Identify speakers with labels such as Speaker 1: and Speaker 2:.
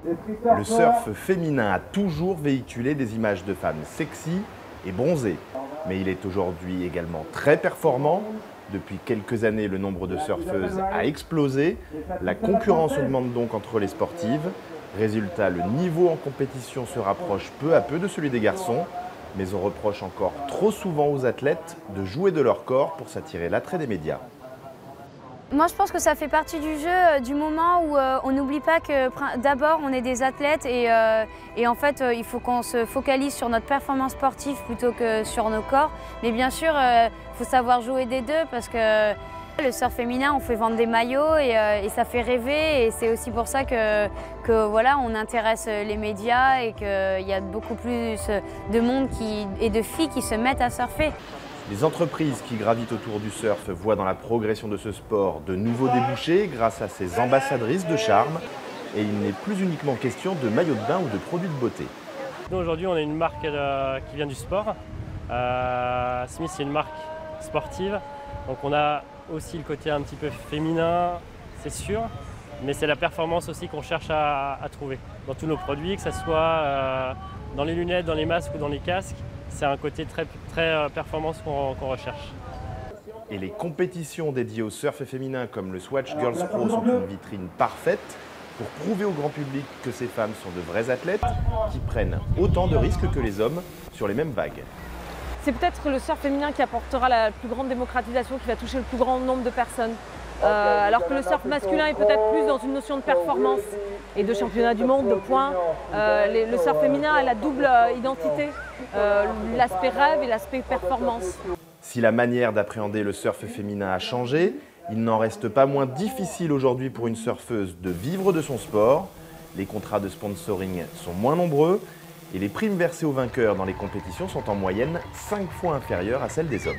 Speaker 1: Le surf féminin a toujours véhiculé des images de femmes sexy et bronzées. Mais il est aujourd'hui également très performant. Depuis quelques années, le nombre de surfeuses a explosé. La concurrence augmente donc entre les sportives. Résultat, le niveau en compétition se rapproche peu à peu de celui des garçons. Mais on reproche encore trop souvent aux athlètes de jouer de leur corps pour s'attirer l'attrait des médias.
Speaker 2: Moi, je pense que ça fait partie du jeu, du moment où on n'oublie pas que d'abord, on est des athlètes et en fait, il faut qu'on se focalise sur notre performance sportive plutôt que sur nos corps. Mais bien sûr, il faut savoir jouer des deux parce que le surf féminin, on fait vendre des maillots et ça fait rêver. Et c'est aussi pour ça que voilà, on intéresse les médias et qu'il y a beaucoup plus de monde et de filles qui se mettent à surfer.
Speaker 1: Les entreprises qui gravitent autour du surf voient dans la progression de ce sport de nouveaux débouchés grâce à ces ambassadrices de charme. Et il n'est plus uniquement question de maillots de bain ou de produits de beauté.
Speaker 3: Nous, aujourd'hui, on est une marque qui vient du sport. Smith, c'est une marque sportive. Donc on a aussi le côté un petit peu féminin, c'est sûr. Mais c'est la performance aussi qu'on cherche à trouver dans tous nos produits, que ce soit dans les lunettes, dans les masques ou dans les casques. C'est un côté très performance qu'on recherche.
Speaker 1: Et les compétitions dédiées au surf féminin comme le Swatch Girls Pro sont une vitrine parfaite pour prouver au grand public que ces femmes sont de vraies athlètes qui prennent autant de risques que les hommes sur les mêmes vagues.
Speaker 4: C'est peut-être le surf féminin qui apportera la plus grande démocratisation, qui va toucher le plus grand nombre de personnes. Alors que le surf masculin est peut-être plus dans une notion de performance et de championnat du monde, de points. Le surf féminin a la double identité, l'aspect rêve et l'aspect performance.
Speaker 1: Si la manière d'appréhender le surf féminin a changé, il n'en reste pas moins difficile aujourd'hui pour une surfeuse de vivre de son sport. Les contrats de sponsoring sont moins nombreux et les primes versées aux vainqueurs dans les compétitions sont en moyenne 5 fois inférieures à celles des hommes.